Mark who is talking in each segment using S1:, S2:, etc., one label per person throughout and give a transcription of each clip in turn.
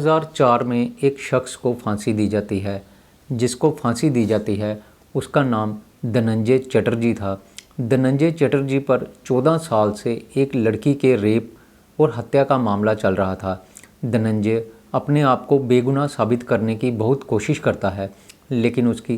S1: 2004 में एक शख्स को फांसी दी जाती है। जिसको फांसी दी जाती है उसका नाम धनंजय चटर्जी था। धनंजय चटर्जी पर 14 साल से एक लड़की के रेप और हत्या का मामला चल रहा था। धनंजय अपने आप को बेगुनाह साबित करने की बहुत कोशिश करता है, लेकिन उसकी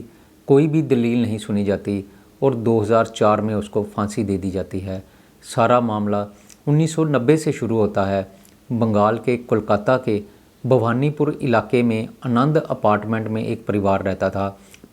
S1: कोई भी दलील नहीं सुनी जाती और 2004 में उसको फांसी दे दी जाती है। सारा मामला 1990 से शुरू होता है। बंगाल के कोलकाता के भवानीपुर इलाके में आनंद अपार्टमेंट में एक परिवार रहता था।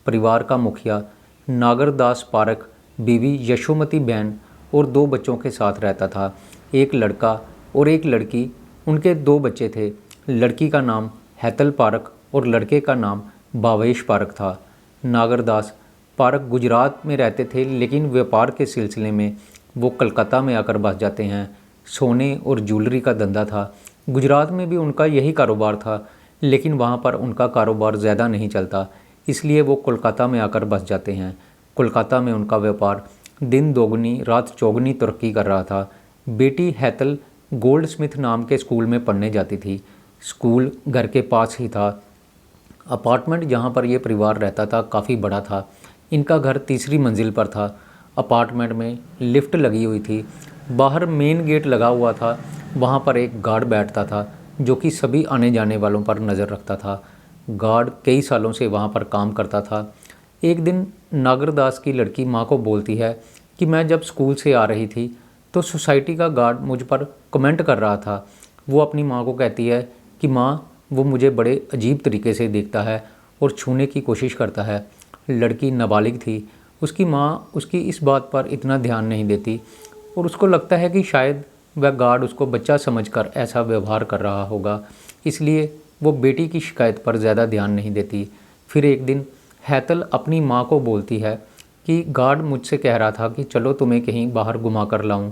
S1: परिवार का मुखिया नागरदास पारक बीवी यशोमती बहन और 2 बच्चों के साथ रहता था। एक लड़का और एक लड़की, उनके 2 बच्चे थे। लड़की का नाम हैतल पारक और लड़के का नाम भावेश पारक था। नागरदास पारक गुजरात में रहते थे, लेकिन व्यापार के सिलसिले में वो कलकत्ता में आकर बस जाते हैं। सोने और ज्वेलरी का धंधा था। गुजरात में भी उनका यही कारोबार था, लेकिन वहाँ पर उनका कारोबार ज़्यादा नहीं चलता, इसलिए वो कोलकाता में आकर बस जाते हैं। कोलकाता में उनका व्यापार दिन दोगुनी रात चौगुनी तरक्की कर रहा था। बेटी हैतल गोल्ड स्मिथ नाम के स्कूल में पढ़ने जाती थी। स्कूल घर के पास ही था। अपार्टमेंट जहाँ पर ये परिवार रहता था काफ़ी बड़ा था। इनका घर 3री मंजिल पर था। अपार्टमेंट में लिफ्ट लगी हुई थी। बाहर मेन गेट लगा हुआ था। वहाँ पर एक गार्ड बैठता था जो कि सभी आने जाने वालों पर नज़र रखता था। गार्ड कई सालों से वहाँ पर काम करता था। एक दिन नागरदास की लड़की माँ को बोलती है कि मैं जब स्कूल से आ रही थी तो सोसाइटी का गार्ड मुझ पर कमेंट कर रहा था। वो अपनी माँ को कहती है कि माँ, वो मुझे बड़े अजीब तरीके से देखता है और छूने की कोशिश करता है। लड़की नाबालिग थी। उसकी माँ उसकी इस बात पर इतना ध्यान नहीं देती और उसको लगता है कि शायद वह गार्ड उसको बच्चा समझकर ऐसा व्यवहार कर रहा होगा, इसलिए वो बेटी की शिकायत पर ज़्यादा ध्यान नहीं देती। फिर एक दिन हैतल अपनी माँ को बोलती है कि गार्ड मुझसे कह रहा था कि चलो तुम्हें कहीं बाहर घुमा कर लाऊं।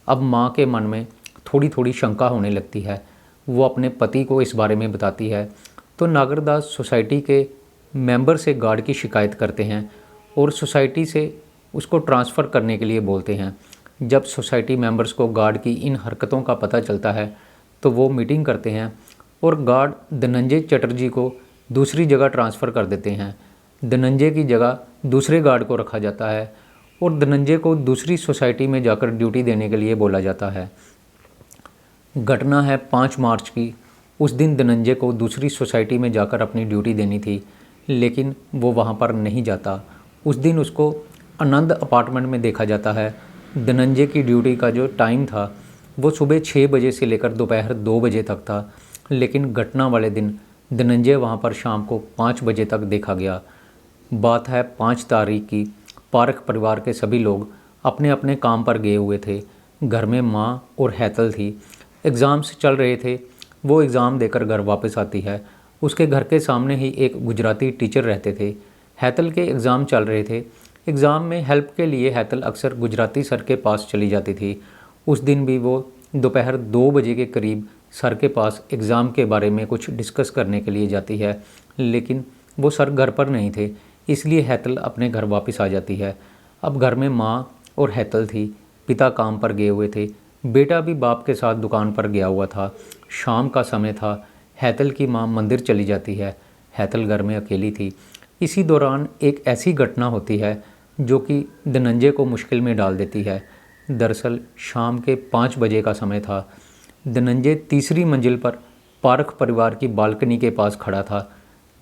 S1: अब माँ के मन में थोड़ी थोड़ी शंका होने लगती है। वो अपने पति को इस बारे में बताती है तो नागरदास सोसाइटी के मेंबर से गार्ड की शिकायत करते हैं और सोसाइटी से उसको ट्रांसफ़र करने के लिए बोलते हैं। जब सोसाइटी मेंबर्स को गार्ड की इन हरकतों का पता चलता है तो वो मीटिंग करते हैं और गार्ड धनंजय चटर्जी को दूसरी जगह ट्रांसफ़र कर देते हैं। धनंजय की जगह दूसरे गार्ड को रखा जाता है और धनंजय को दूसरी सोसाइटी में जाकर ड्यूटी देने के लिए बोला जाता है। घटना है 5 मार्च की। उस दिन धनंजय को दूसरी सोसाइटी में जाकर अपनी ड्यूटी देनी थी, लेकिन वो वहाँ पर नहीं जाता। उस दिन उसको आनंद अपार्टमेंट में देखा जाता है। धनंजय की ड्यूटी का जो टाइम था वो सुबह 6 बजे से लेकर दोपहर 2 बजे तक था, लेकिन घटना वाले दिन धनंजय वहाँ पर शाम को 5 बजे तक देखा गया। बात है 5 तारीख की। पारक परिवार के सभी लोग अपने अपने काम पर गए हुए थे। घर में माँ और हैतल थी। एग्ज़ाम्स चल रहे थे। वो एग्ज़ाम देकर घर वापस आती है। उसके घर के सामने ही एक गुजराती टीचर रहते थे। हैतल के एग्ज़ाम चल रहे थे। एग्ज़ाम में हेल्प के लिए हैतल अक्सर गुजराती सर के पास चली जाती थी। उस दिन भी वो दोपहर 2 बजे के करीब सर के पास एग्ज़ाम के बारे में कुछ डिस्कस करने के लिए जाती है, लेकिन वो सर घर पर नहीं थे, इसलिए हैतल अपने घर वापस आ जाती है। अब घर में माँ और हैतल थी। पिता काम पर गए हुए थे। बेटा भी बाप के साथ दुकान पर गया हुआ था। शाम का समय था। हैतल की माँ मंदिर चली जाती है। हैतल घर में अकेली थी। इसी दौरान एक ऐसी घटना होती है जो कि धनंजय को मुश्किल में डाल देती है। दरअसल शाम के 5 बजे का समय था। धनंजय 3री मंजिल पर पारक परिवार की बालकनी के पास खड़ा था।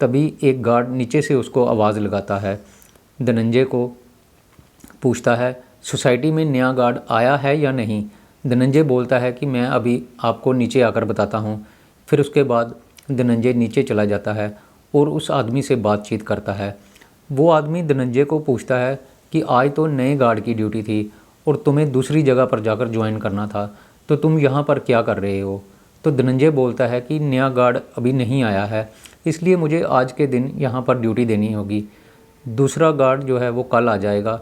S1: तभी एक गार्ड नीचे से उसको आवाज़ लगाता है। धनंजय को पूछता है सोसाइटी में नया गार्ड आया है या नहीं। धनंजय बोलता है कि मैं अभी आपको नीचे आकर बताता हूँ। फिर उसके बाद धनंजय नीचे चला जाता है और उस आदमी से बातचीत करता है। वो आदमी धनंजय को पूछता है कि आज तो नए गार्ड की ड्यूटी थी और तुम्हें दूसरी जगह पर जाकर ज्वाइन करना था, तो तुम यहाँ पर क्या कर रहे हो। तो धनंजय बोलता है कि नया गार्ड अभी नहीं आया है, इसलिए मुझे आज के दिन यहाँ पर ड्यूटी देनी होगी। दूसरा गार्ड जो है वो कल आ जाएगा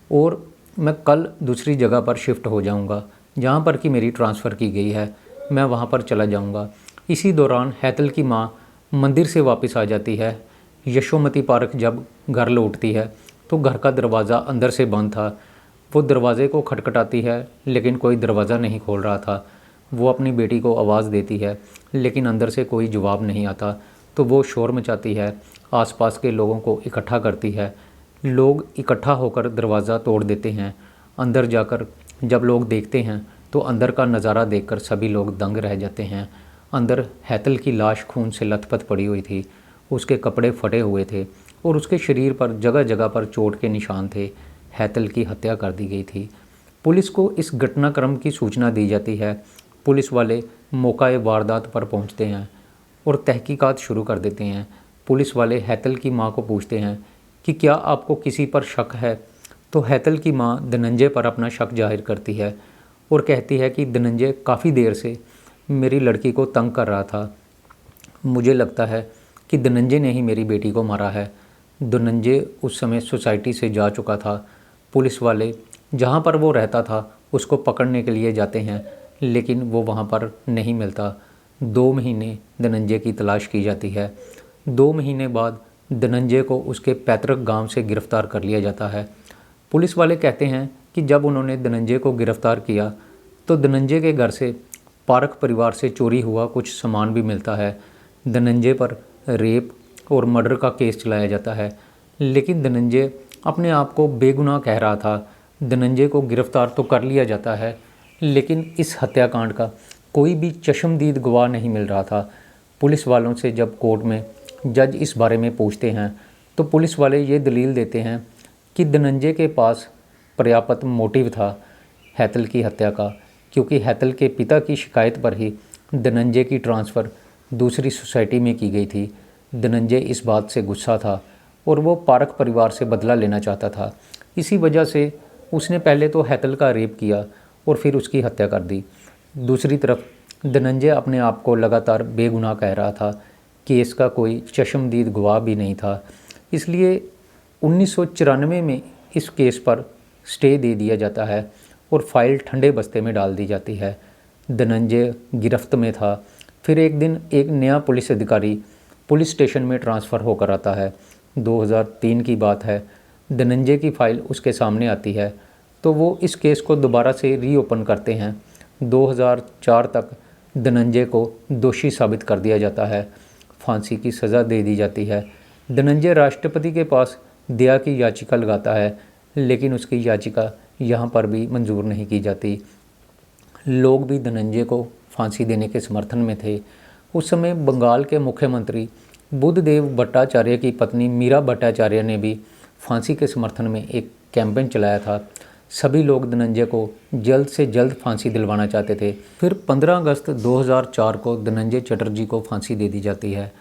S1: और मैं कल दूसरी जगह पर शिफ्ट हो जाऊँगा जहाँ पर कि मेरी ट्रांसफ़र की गई है, मैं वहाँ पर चला जाऊँगा। इसी दौरान हैतल की माँ मंदिर से वापस आ जाती है। यशोमती पारक जब घर लौटती है तो घर का दरवाज़ा अंदर से बंद था। वो दरवाज़े को खटखटाती है, लेकिन कोई दरवाज़ा नहीं खोल रहा था। वो अपनी बेटी को आवाज़ देती है, लेकिन अंदर से कोई जवाब नहीं आता। तो वो शोर मचाती है, आसपास के लोगों को इकट्ठा करती है। लोग इकट्ठा होकर दरवाज़ा तोड़ देते हैं। अंदर जाकर जब लोग देखते हैं तो अंदर का नज़ारा देखकर सभी लोग दंग रह जाते हैं। अंदर हैतल की लाश खून से लथपथ पड़ी हुई थी। उसके कपड़े फटे हुए थे और उसके शरीर पर जगह जगह पर चोट के निशान थे। हैतल की हत्या कर दी गई थी। पुलिस को इस घटनाक्रम की सूचना दी जाती है। पुलिस वाले मौका वारदात पर पहुंचते हैं और तहकीकात शुरू कर देते हैं। पुलिस वाले हैतल की मां को पूछते हैं कि क्या आपको किसी पर शक है। तो हैतल की मां धनंजय पर अपना शक जाहिर करती है और कहती है कि धनंजय काफ़ी देर से मेरी लड़की को तंग कर रहा था। मुझे लगता है कि धनंजय ने ही मेरी बेटी को मारा है। धनंजय उस समय सोसाइटी से जा चुका था। पुलिस वाले जहाँ पर वो रहता था उसको पकड़ने के लिए जाते हैं, लेकिन वो वहाँ पर नहीं मिलता। 2 महीने धनंजय की तलाश की जाती है। 2 महीने बाद धनंजय को उसके पैतृक गांव से गिरफ्तार कर लिया जाता है। पुलिस वाले कहते हैं कि जब उन्होंने धनंजय को गिरफ्तार किया तो धनंजय के घर से पारख परिवार से चोरी हुआ कुछ सामान भी मिलता है। धनंजय पर रेप और मर्डर का केस चलाया जाता है, लेकिन धनंजय अपने आप को बेगुनाह कह रहा था। धनंजय को गिरफ्तार तो कर लिया जाता है, लेकिन इस हत्याकांड का कोई भी चश्मदीद गवाह नहीं मिल रहा था। पुलिस वालों से जब कोर्ट में जज इस बारे में पूछते हैं तो पुलिस वाले ये दलील देते हैं कि धनंजय के पास पर्याप्त मोटिव था हैतल की हत्या का, क्योंकि हैतल के पिता की शिकायत पर ही धनंजय की ट्रांसफ़र दूसरी सोसाइटी में की गई थी। धनंजय इस बात से गुस्सा था और वो पारख परिवार से बदला लेना चाहता था। इसी वजह से उसने पहले तो हैतल का रेप किया और फिर उसकी हत्या कर दी। दूसरी तरफ धनंजय अपने आप को लगातार बेगुनाह कह रहा था। केस का कोई चश्मदीद गवाह भी नहीं था, इसलिए 1994 में इस केस पर स्टे दे दिया जाता है और फाइल ठंडे बस्ते में डाल दी जाती है। धनंजय गिरफ्त में था। फिर एक दिन एक नया पुलिस अधिकारी पुलिस स्टेशन में ट्रांसफ़र होकर आता है। 2003 की बात है। धनंजय की फ़ाइल उसके सामने आती है तो वो इस केस को दोबारा से रीओपन करते हैं। 2004 तक धनंजय को दोषी साबित कर दिया जाता है। फांसी की सज़ा दे दी जाती है। धनंजय राष्ट्रपति के पास दया की याचिका लगाता है, लेकिन उसकी याचिका यहाँ पर भी मंजूर नहीं की जाती। लोग भी धनंजय को फांसी देने के समर्थन में थे। उस समय बंगाल के मुख्यमंत्री बुद्धदेव भट्टाचार्य की पत्नी मीरा भट्टाचार्य ने भी फांसी के समर्थन में एक कैंपेन चलाया था। सभी लोग धनंजय को जल्द से जल्द फांसी दिलवाना चाहते थे। फिर 15 अगस्त 2004 को धनंजय चटर्जी को फांसी दे दी जाती है।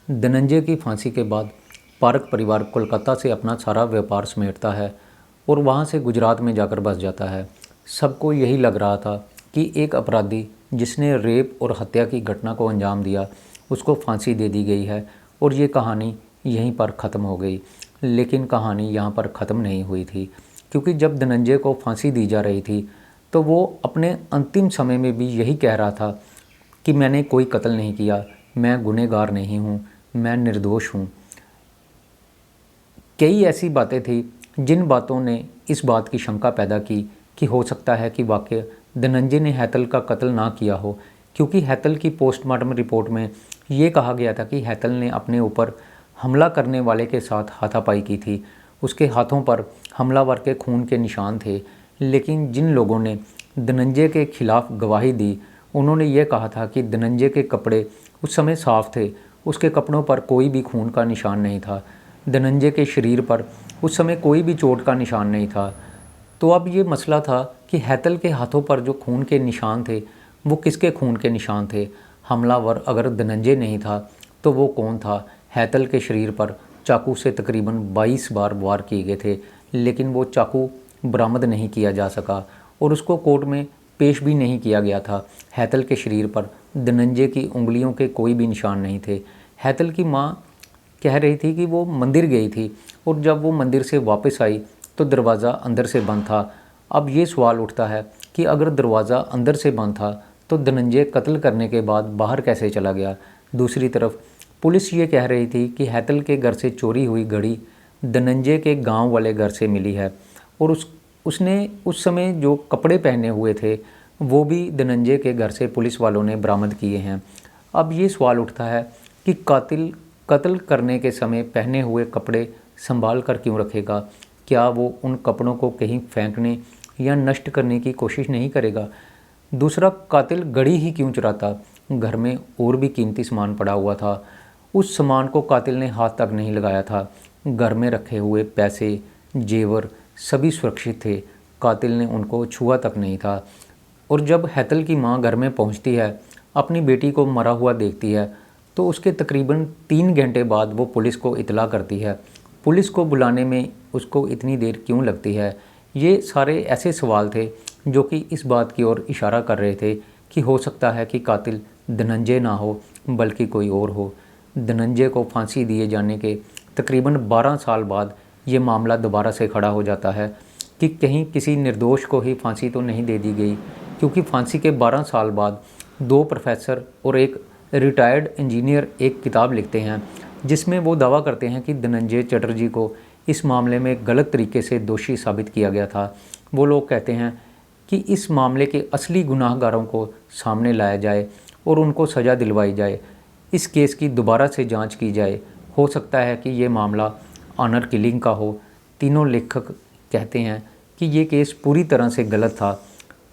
S1: धनंजय की फांसी के बाद पारख परिवार कोलकाता से अपना सारा व्यापार समेटता है और वहाँ से गुजरात में जाकर बस जाता है। सबको यही लग रहा था कि एक अपराधी जिसने रेप और हत्या की घटना को अंजाम दिया उसको फांसी दे दी गई है और ये कहानी यहीं पर ख़त्म हो गई। लेकिन कहानी यहाँ पर ख़त्म नहीं हुई थी, क्योंकि जब धनंजय को फांसी दी जा रही थी तो वो अपने अंतिम समय में भी यही कह रहा था कि मैंने कोई कत्ल नहीं किया, मैं गुनहगार नहीं हूँ, मैं निर्दोष हूँ। कई ऐसी बातें थी जिन बातों ने इस बात की शंका पैदा की कि हो सकता है कि वाकई धनंजय ने हैतल का कत्ल ना किया हो, क्योंकि हैतल की पोस्टमार्टम रिपोर्ट में ये कहा गया था कि हैतल ने अपने ऊपर हमला करने वाले के साथ हाथापाई की थी। उसके हाथों पर हमलावर के खून के निशान थे, लेकिन जिन लोगों ने धनंजय के खिलाफ गवाही दी उन्होंने ये कहा था कि धनंजय के कपड़े उस समय साफ़ थे, उसके कपड़ों पर कोई भी खून का निशान नहीं था। धनंजय के शरीर पर उस समय कोई भी चोट का निशान नहीं था। तो अब ये मसला था कि हैतल के हाथों पर जो खून के निशान थे वो किसके खून के निशान थे। हमलावर अगर धनंजय नहीं था तो वो कौन था। हैतल के शरीर पर चाकू से तकरीबन 22 बार वार किए गए थे, लेकिन वो चाकू बरामद नहीं किया जा सका और उसको कोर्ट में पेश भी नहीं किया गया था। हैतल के शरीर पर धनंजय की उंगलियों के कोई भी निशान नहीं थे। हैतल की माँ कह रही थी कि वो मंदिर गई थी और जब वो मंदिर से वापस आई तो दरवाज़ा अंदर से बंद था। अब ये सवाल उठता है कि अगर दरवाज़ा अंदर से बंद था तो धनंजय कत्ल करने के बाद बाहर कैसे चला गया। दूसरी तरफ पुलिस ये कह रही थी कि हैतल के घर से चोरी हुई घड़ी धनंजय के गांव वाले घर से मिली है और उसने उस समय जो कपड़े पहने हुए थे वो भी धनंजय के घर से पुलिस वालों ने बरामद किए हैं। अब ये सवाल उठता है कि कातिल कत्ल करने के समय पहने हुए कपड़े संभाल कर क्यों रखेगा? क्या वो उन कपड़ों को कहीं फेंकने या नष्ट करने की कोशिश नहीं करेगा? दूसरा, कातिल घड़ी ही क्यों चुराता? घर में और भी कीमती सामान पड़ा हुआ था, उस सामान को कातिल ने हाथ तक नहीं लगाया था। घर में रखे हुए पैसे, जेवर सभी सुरक्षित थे, कातिल ने उनको छुआ तक नहीं था। और जब हेतल की मां घर में पहुंचती है, अपनी बेटी को मरा हुआ देखती है, तो उसके तकरीबन 3 घंटे बाद वो पुलिस को इतला करती है। पुलिस को बुलाने में उसको इतनी देर क्यों लगती है? ये सारे ऐसे सवाल थे जो कि इस बात की ओर इशारा कर रहे थे कि हो सकता है कि कातिल धनंजय ना हो बल्कि कोई और हो। धनंजय को फांसी दिए जाने के तकरीबन 12 साल बाद ये मामला दोबारा से खड़ा हो जाता है कि कहीं किसी निर्दोष को ही फांसी तो नहीं दे दी गई, क्योंकि फांसी के 12 साल बाद 2 प्रोफेसर और एक रिटायर्ड इंजीनियर एक किताब लिखते हैं जिसमें वो दावा करते हैं कि धनंजय चटर्जी को इस मामले में गलत तरीके से दोषी साबित किया गया था। वो लोग कहते हैं कि इस मामले के असली गुनाहगारों को सामने लाया जाए और उनको सज़ा दिलवाई जाए। इस केस की दोबारा से जांच की जाए। हो सकता है कि ये मामला ऑनर किलिंग का हो। तीनों लेखक कहते हैं कि ये केस पूरी तरह से गलत था।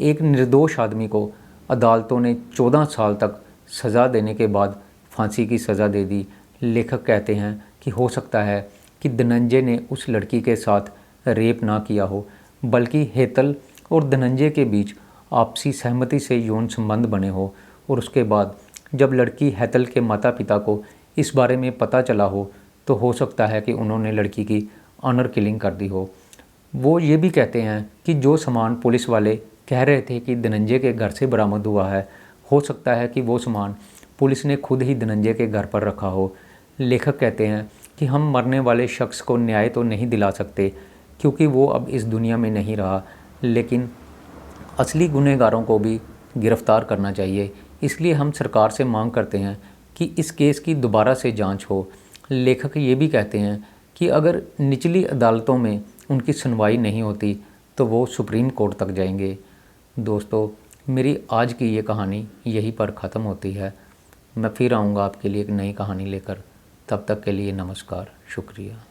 S1: एक निर्दोष आदमी को अदालतों ने 14 साल तक सज़ा देने के बाद फांसी की सज़ा दे दी। लेखक कहते हैं कि हो सकता है कि धनंजय ने उस लड़की के साथ रेप ना किया हो, बल्कि हेतल और धनंजय के बीच आपसी सहमति से यौन संबंध बने हो, और उसके बाद जब लड़की हेतल के माता पिता को इस बारे में पता चला हो तो हो सकता है कि उन्होंने लड़की की ऑनर किलिंग कर दी हो। वो ये भी कहते हैं कि जो सामान पुलिस वाले कह रहे थे कि धनंजय के घर से बरामद हुआ है, हो सकता है कि वो सामान पुलिस ने खुद ही धनंजय के घर पर रखा हो। लेखक कहते हैं कि हम मरने वाले शख्स को न्याय तो नहीं दिला सकते क्योंकि वो अब इस दुनिया में नहीं रहा, लेकिन असली गुनहगारों को भी गिरफ्तार करना चाहिए। इसलिए हम सरकार से मांग करते हैं कि इस केस की दोबारा से जांच हो। लेखक ये भी कहते हैं कि अगर निचली अदालतों में उनकी सुनवाई नहीं होती तो वो सुप्रीम कोर्ट तक जाएंगे। दोस्तों, मेरी आज की ये कहानी यहीं पर ख़त्म होती है। मैं फिर आऊँगा आपके लिए एक नई कहानी लेकर। तब तक के लिए नमस्कार, शुक्रिया।